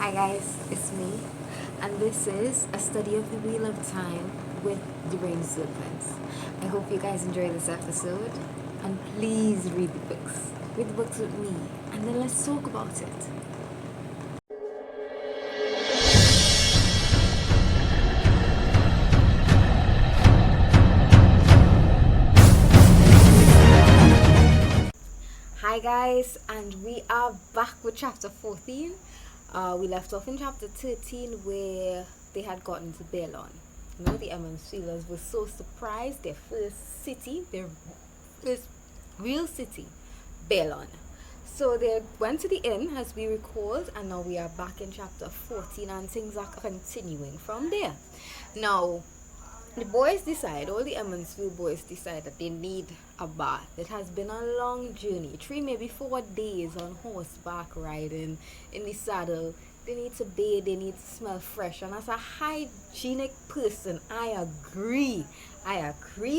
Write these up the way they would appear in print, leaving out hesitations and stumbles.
Hi guys, it's me, and this is a study of the Wheel of Time with the Rain Serpents. I hope you guys enjoy this episode, and please read the books. Read the books with me, and then let's talk about it. Hi guys, and we are back with chapter 14. We left off in chapter 13 where they had gotten to Belon. You know, the Sealers were so surprised. Their first city, their first real city, Belon. So they went to the inn, as we recalled, and now we are back in chapter 14 and things are continuing from there. Now, the boys decide, all the Emmonsville boys decide that they need a bath. It has been a long journey, 3 maybe 4 days on horseback riding in the saddle. They need to bathe, they need to smell fresh. And as a hygienic person, I agree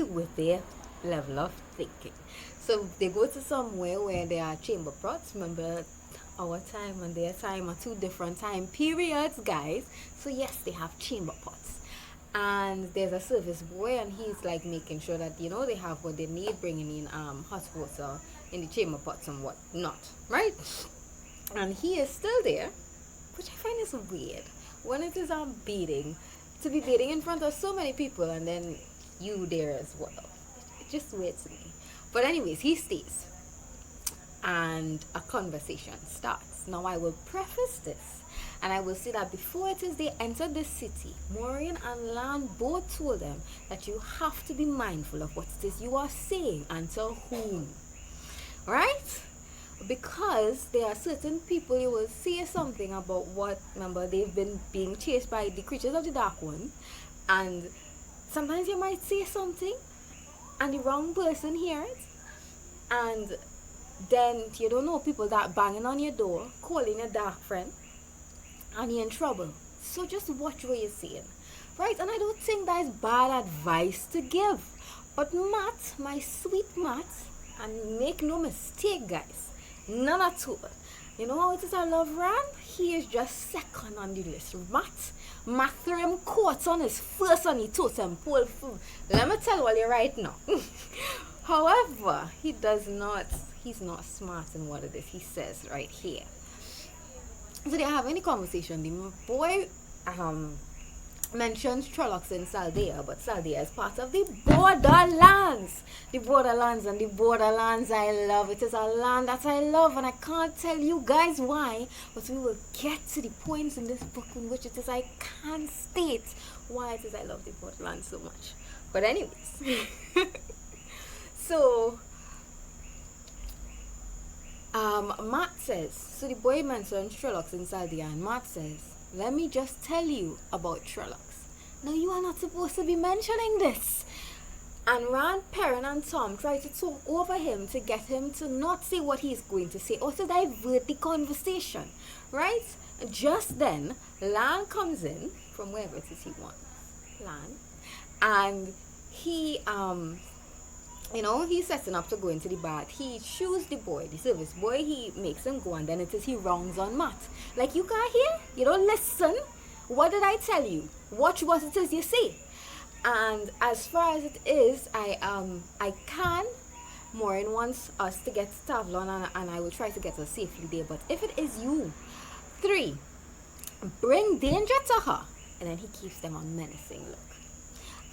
with their level of thinking. So they go to somewhere where there are chamber pots. Remember, our time and their time are 2 different time periods, guys. So yes, they have chamber pots. And there's a service boy, and he's like making sure that they have what they need, bringing in hot water in the chamber pots and what not, right? And he is still there, which I find is weird when it is bathing, to be bathing in front of so many people and then you there as well. It's just weird to me. But anyways, he stays and a conversation starts. Now I will preface this, and I will say that before it is they entered the city, Maureen and Lan both told them that you have to be mindful of what it is you are saying and to whom. Right? Because there are certain people you will say something about what, remember, they've been being chased by the creatures of the Dark One, and sometimes you might say something and the wrong person hears it, and then you don't know people that banging on your door, calling a dark friend, and you're in trouble. So just watch what you're saying, right? And I don't think that is bad advice to give. But Matt, my sweet Matt, and make no mistake, guys, none at all. You know how it is I love Ran? He is just second on the list. Matt threw him quotes on his first on the totem pole. Let me tell you right now. However, he's not smart in what it is he says right here. So they're having a conversation. The boy mentions Trollocs in Saldea, but Saldea is part of the borderlands. The borderlands I love. It is a land that I love, and I can't tell you guys why, but we will get to the points in this book in which it is I can't state why it is I love the borderlands so much. But anyways, so Matt says, so the boy mentions Trollocs in Saldea, and Matt says, let me just tell you about Trollocs. Now, you are not supposed to be mentioning this. And Rand, Perrin, and Tom try to talk over him to get him to not say what he's going to say, or to divert the conversation, right? Just then, Lan comes in from wherever it is he wants, Lan, and he he's setting up to go into the bath. He shoos the boy, the service boy, he makes him go, and then it is he wrongs on Matt. Like, you can't hear? You don't listen? What did I tell you? Watch what it is you say. And as far as it is, I can. Maureen wants us to get to Tavlon, and I will try to get her safely there. But if it is you, 3, bring danger to her. And then he keeps them on menacing look.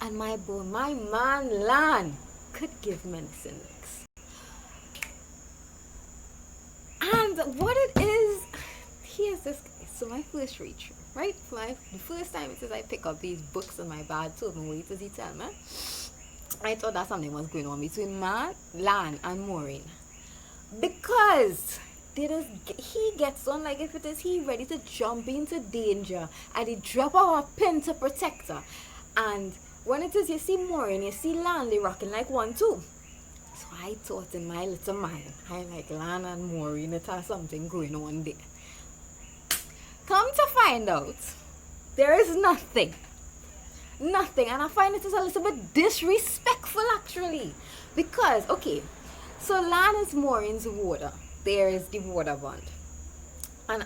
And my man Lan could give menacing looks. And what it is, here's this guy. So my first read through, right? The first time it is I pick up these books in my bag, told me wait as he tell me, I thought that something was going on between Lan and Maureen, because he gets on like if it is he ready to jump into danger, and he drop our pin to protect her. And when it is you see Maureen, you see Lan, they rocking like one too. So I thought in my little mind, I like Lan and Maureen, it has something going on there. Come to find out, there is nothing. And I find it is a little bit disrespectful actually. Because, okay, so Lan is Maureen's water. There is the water bond. And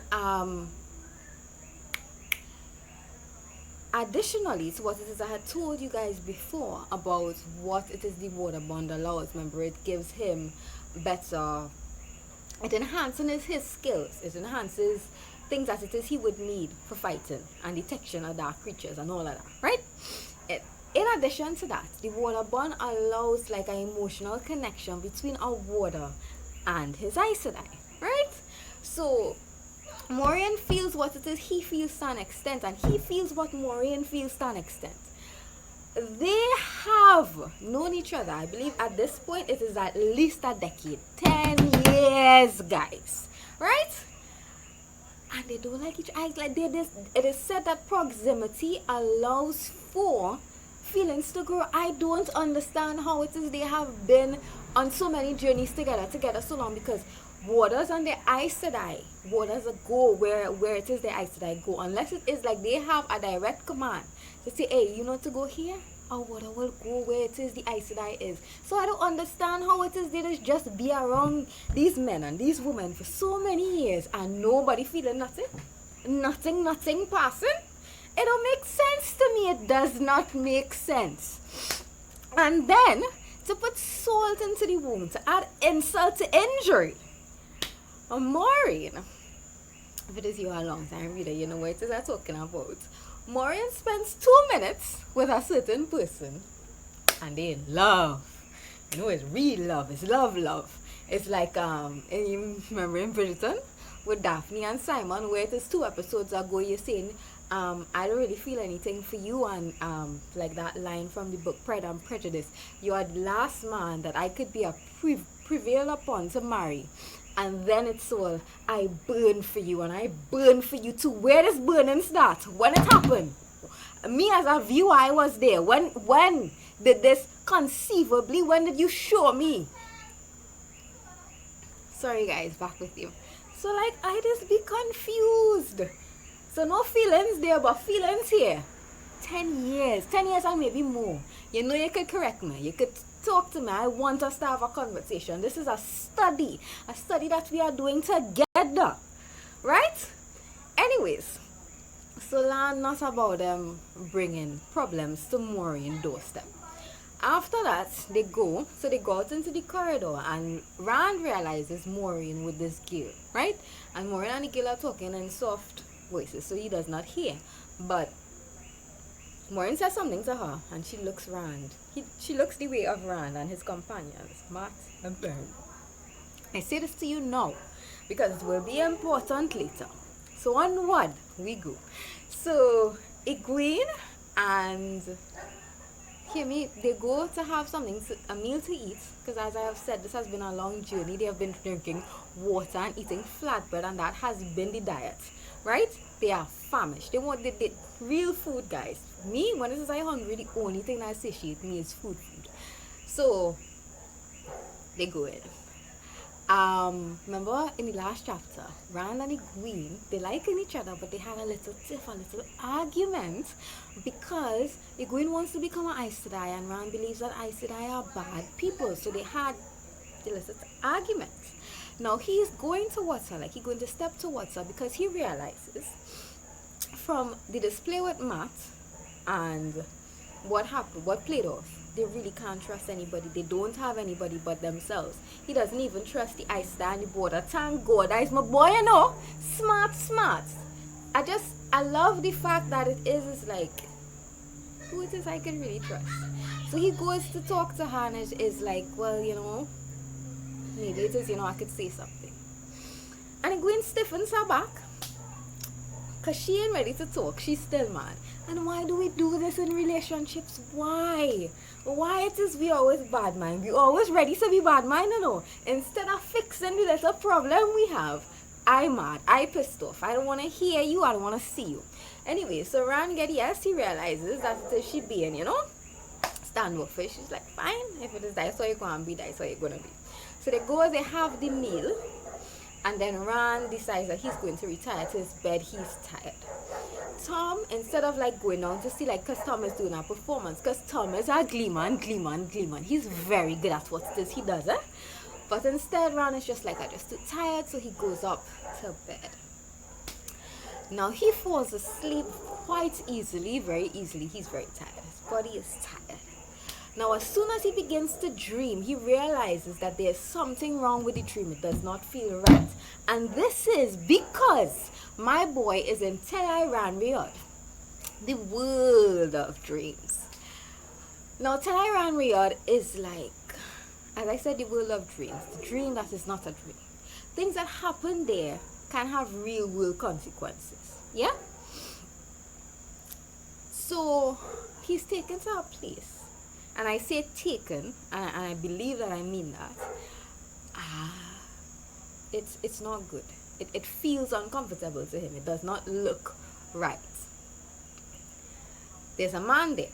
additionally to what it is I had told you guys before about what it is the water bond allows, remember, it gives him better, it enhances his skills, it enhances things that it is he would need for fighting and detection of dark creatures and all of that, right? In addition to that, the water bond allows like an emotional connection between our water and his Aes Sedai, right? So Moiraine feels what it is he feels to an extent, and he feels what Moiraine feels to an extent. They have known each other, I believe at this point it is at least a decade, 10 years, guys, right? And they don't like each other. Like it is said that proximity allows for feelings to grow. I don't understand how it is they have been on so many journeys together so long, because waters and the Aes Sedai, waters go where it is the Aes Sedai go, unless it is like they have a direct command to say, hey, you know to go here, our water will go where it is the Aes Sedai is. So I don't understand how it is they just be around these men and these women for so many years and nobody feeling nothing passing. It don't make sense to me. It does not make sense. And then to put salt into the wound, to add insult to injury, Moiraine, if it is you a long time reader, you know what it is I'm talking about. Moiraine spends 2 minutes with a certain person and they in love. You know, it's real love. It's love. It's like you remember in Bridgerton with Daphne and Simon, where it is 2 episodes ago you're saying I don't really feel anything for you, and like that line from the book Pride and Prejudice, you are the last man that I could be a prevail upon to marry. And then it's all, I burn for you and I burn for you too. Where does burning start? When it happened? Me as a viewer, I was there. When did this conceivably, when did you show me? Sorry guys, back with you. So like, I just be confused. So no feelings there, but feelings here. 10 years and maybe more. You know, you could correct me. You could talk to me. I want us to have a conversation. This is a study that we are doing together, right? Anyways, so learn not about them bringing problems to Moiraine doorstep. After that, they go out into the corridor, and Rand realizes Moiraine with this girl, right? And Moiraine and the girl are talking in soft voices, so he does not hear. But Moiraine says something to her, and she looks Rand. She looks the way of Rand and his companions, Matt and Ben. I say this to you now, because it will be important later. So onward we go. So Egwene and they go to have a meal to eat, because as I have said, this has been a long journey. They have been drinking water and eating flatbread, and that has been the diet, right? They are famished. They want the real food, guys. Me, when it is I hungry, the only thing that satiates me is food. So they go in. Remember in the last chapter, Rand and Egwene, they liking each other, but they had a little argument, because Egwene wants to become an Aes Sedai and Rand believes that Aes Sedai are bad people. So they had a little argument. Now he's going towards her, like he's going to step towards her, because he realizes from the display with Matt and what happened, what played off, they really can't trust anybody. They don't have anybody but themselves. He doesn't even trust the Aes Sedai and the border. Thank God, that is my boy, you know. Smart. I love the fact that it is like, who it is I can really trust. So he goes to talk to her, and it is like, well, you know, maybe it is, you know, I could say something. And Egwene stiffens her back, because she ain't ready to talk. She's still mad. And why do we do this in relationships? Why it is we always bad mind? We always ready to be bad mind, you know. Instead of fixing the little problem we have, I'm mad, I pissed off, I don't want to hear you, I don't want to see you. Anyway, so Rand he realizes that it is she being, you know, standoffish. She's like, fine, if it is that's how you're going to be, that's how you're going to be. So they have the meal, and then Rand decides that he's going to retire to his bed. He's tired. Tom, instead of like going on to see, like, because Tom is doing a performance, because Tom is a gleeman. He's very good at what it is he does, eh? But instead, Rand is just like, I'm just too tired, so he goes up to bed. Now he falls asleep quite easily, very easily. He's very tired. His body is tired. Now, as soon as he begins to dream, he realizes that there's something wrong with the dream. It does not feel right. And this is because my boy is in Tel Iran Riyadh, the world of dreams. Now, Tel Iran Riyadh is like, as I said, the world of dreams. The dream that is not a dream. Things that happen there can have real world consequences. Yeah? So, he's taken to a place. And I say taken, and I believe that I mean that. It's not good. It feels uncomfortable to him. It does not look right. There's a man there.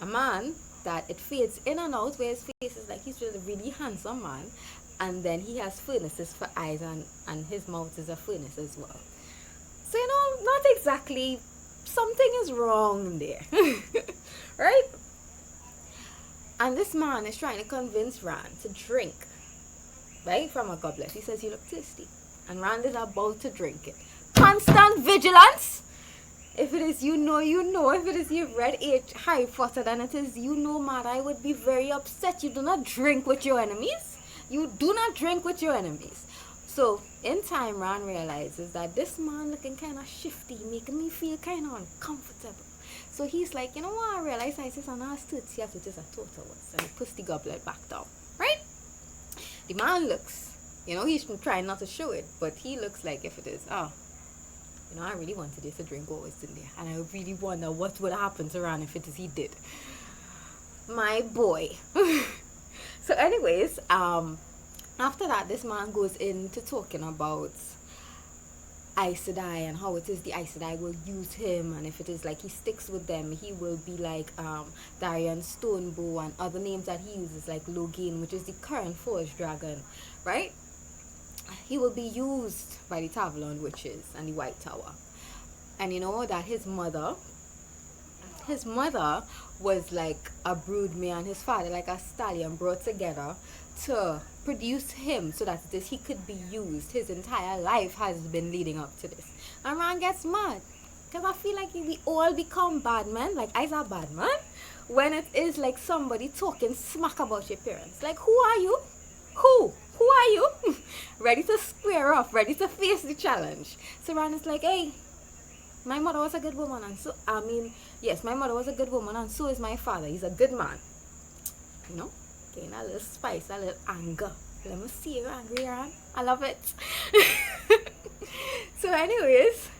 A man that it fades in and out, where his face is like he's just a really handsome man. And then he has furnaces for eyes, and his mouth is a furnace as well. So, not exactly, something is wrong there. Right? And this man is trying to convince Rand to drink, right, from a goblet. He says, you look thirsty. And Rand is about to drink it. Constant vigilance. If it is you know. If it is you've read Harry Potter, then it is you know, man, I would be very upset. You do not drink with your enemies. You do not drink with your enemies. So, in time, Rand realizes that this man looking kind of shifty, making me feel kind of uncomfortable. So he's like, you know what, I realize I said, and I stood here to just a total was. And he puts the goblet back down. Right? The man looks, he's trying not to show it, but he looks like if it is, I really wanted this to drink what was in there. And I really wonder what would happen to Ran if it is he did. My boy. So anyways, after that, this man goes into talking about Aes Sedai and how it is the Aes Sedai will use him, and if it is like he sticks with them, he will be like Darian Stonebow and other names that he uses, like Logain, which is the current Forest Dragon, right? He will be used by the Taverlon Witches and the White Tower. And that his mother was like a broodmare, and his father like a stallion brought together to produce him so that he could be used. His entire life has been leading up to this. And Ran gets mad because I feel like we all become bad men, like I's a bad man, when it is like somebody talking smack about your parents. Like, who are you? Who are you? Ready to square off, ready to face the challenge. So Ran is like, hey, my mother was a good woman, and so yes, my mother was a good woman, and so is my father. He's a good man. Getting a little spice, a little anger. Let me see you angry, Ran. I love it. So anyways,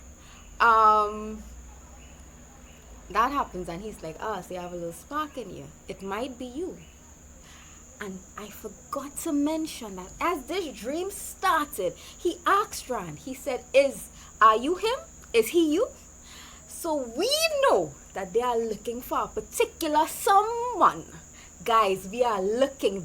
that happens, and he's like, so you have a little spark in you. It might be you. And I forgot to mention that as this dream started, he asked Ran, he said, are you him? Is he you? So we know that they are looking for a particular someone. Guys, they are looking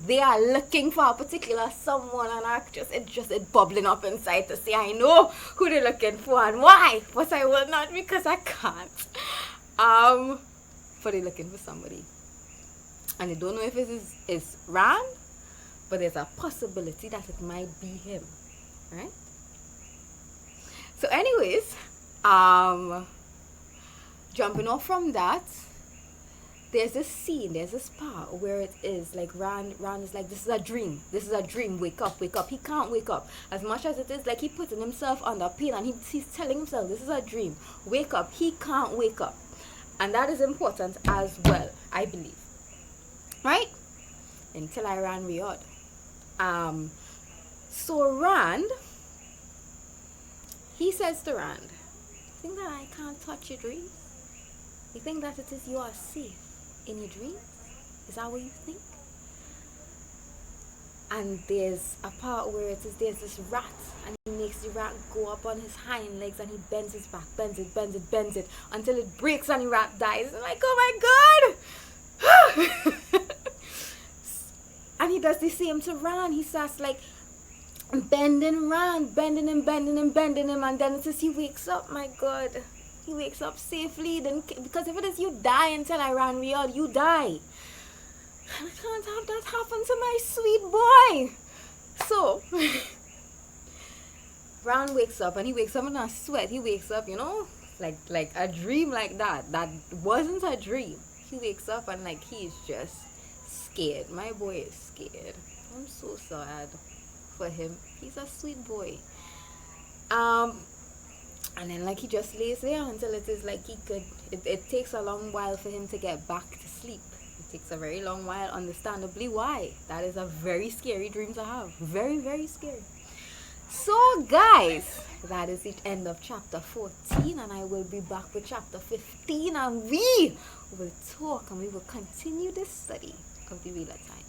for a particular someone, and it's bubbling up inside to say, I know who they're looking for and why, but I will not because I can't. But they're looking for somebody. And they don't know if it is Ran, but there's a possibility that it might be him. Right? So anyways, jumping off from that, there's this part where it is like Ran is like, this is a dream, wake up, he can't wake up. As much as it is like he putting himself under pain, and he's telling himself, this is a dream, wake up, he can't wake up. And that is important as well, I believe. Right? Until I ran Riyadh. So Rand, he says to Rand, you think that I can't touch your dreams? You think that it is you are safe in your dreams? Is that what you think? And there's a part where there's this rat, and he makes the rat go up on his hind legs, and he bends his back, bends it until it breaks and the rat dies. I'm like, oh my god! And he does the same to Ran. He starts like bending Ran, bending him, and then it is he wakes up. My god, he wakes up safely. Then, because if it is you die until I ran Riyadh, you die. I can't have that happen to my sweet boy. So Ron wakes up and he wakes up in a sweat. He wakes up, like a dream like that. That wasn't a dream. He wakes up and like he's just scared. My boy is scared. I'm so sad for him. He's a sweet boy. And then like he just lays there until it is like it takes a long while for him to get back to sleep. It takes a very long while, understandably why. That is a very scary dream to have. Very, very scary. So guys, that is the end of chapter 14, and I will be back with chapter 15, and we will talk and we will continue this study of the Wheel of Time.